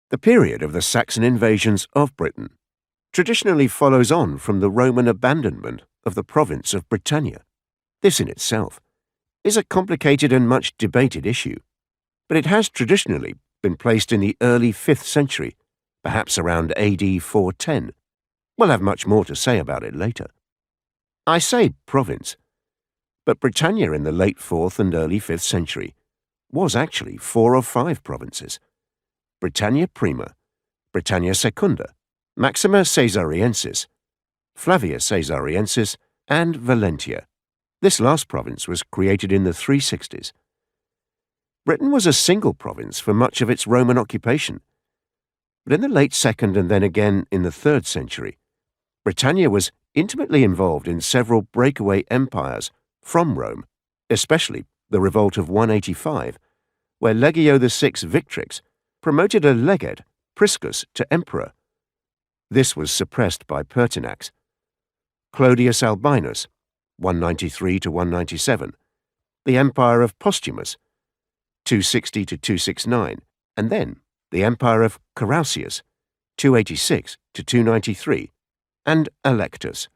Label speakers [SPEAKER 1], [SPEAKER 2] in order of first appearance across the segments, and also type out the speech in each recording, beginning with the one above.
[SPEAKER 1] The period of the Saxon invasions of Britain traditionally follows on from the Roman abandonment of the province of Britannia. This in itself is a complicated and much debated issue, but it has traditionally been placed in the early 5th century, perhaps around AD 410. We'll have much more to say about it later. I say province, but Britannia in the late 4th and early 5th century was actually 4 or 5 provinces: Britannia Prima, Britannia Secunda, Maxima Caesariensis, Flavia Caesariensis, and Valentia. This last province was created in the 360s. Britain was a single province for much of its Roman occupation, but in the late 2nd and then again in the 3rd century, Britannia was intimately involved in several breakaway empires from Rome, especially the revolt of 185, where Legio VI Victrix promoted a legate, Priscus, to emperor. This was suppressed by Pertinax. Clodius Albinus, 193 to 197, the empire of Postumus, 260 to 269, and then the empire of Carausius, 286 to 293, and Electus,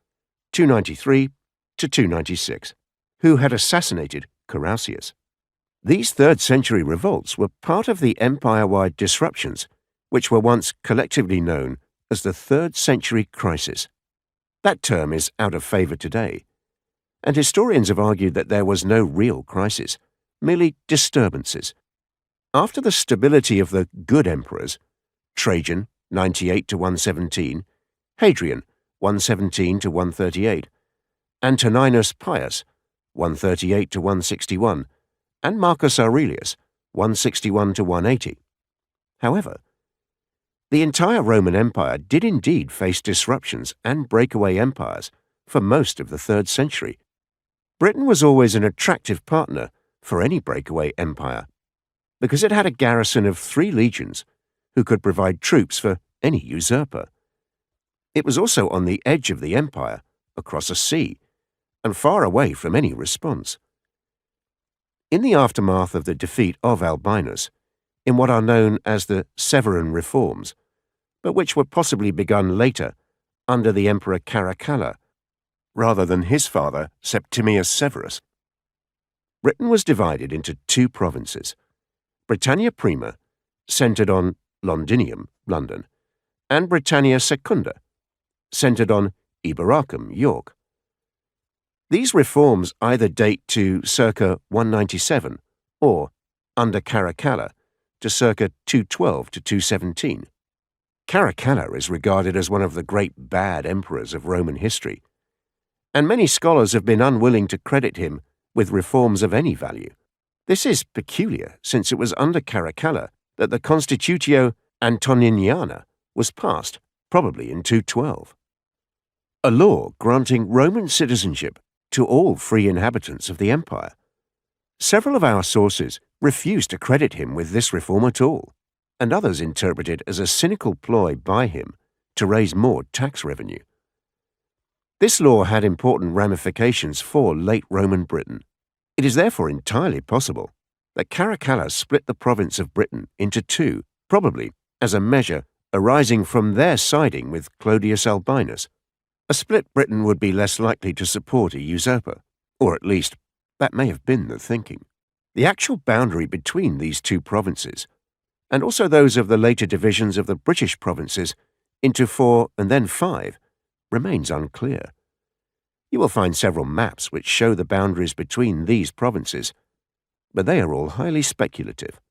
[SPEAKER 1] 293 to 296, who had assassinated Carausius. These 3rd century revolts were part of the empire-wide disruptions, which were once collectively known as the 3rd century crisis. That term is out of favor today, and historians have argued that there was no real crisis, merely disturbances. After the stability of the good emperors, Trajan, 98 to 117, Hadrian, 117 to 138, Antoninus Pius, 138 to 161, and Marcus Aurelius, 161 to 180. However, the entire Roman Empire did indeed face disruptions and breakaway empires for most of the 3rd century. Britain was always an attractive partner for any breakaway empire, because it had a garrison of 3 legions who could provide troops for any usurper. It was also on the edge of the empire, across a sea, and far away from any response. In the aftermath of the defeat of Albinus, in what are known as the Severan Reforms, but which were possibly begun later under the Emperor Caracalla, rather than his father Septimius Severus, Britain was divided into 2 provinces: Britannia Prima, centered on Londinium, London, and Britannia Secunda, centered on Eboracum, York. These reforms either date to circa 197 or, under Caracalla, to circa 212 to 217. Caracalla is regarded as one of the great bad emperors of Roman history, and many scholars have been unwilling to credit him with reforms of any value. This is peculiar, since it was under Caracalla that the Constitutio Antoniniana was passed, probably in 212. A law granting Roman citizenship to all free inhabitants of the empire. Several of our sources refuse to credit him with this reform at all, and others interpret it as a cynical ploy by him to raise more tax revenue. This law had important ramifications for late Roman Britain. It is therefore entirely possible that Caracalla split the province of Britain into 2, probably as a measure arising from their siding with Clodius Albinus. A split Britain would be less likely to support a usurper, or at least that may have been the thinking. The actual boundary between these 2 provinces, and also those of the later divisions of the British provinces into 4 and then 5, remains unclear. You will find several maps which show the boundaries between these provinces, but they are all highly speculative.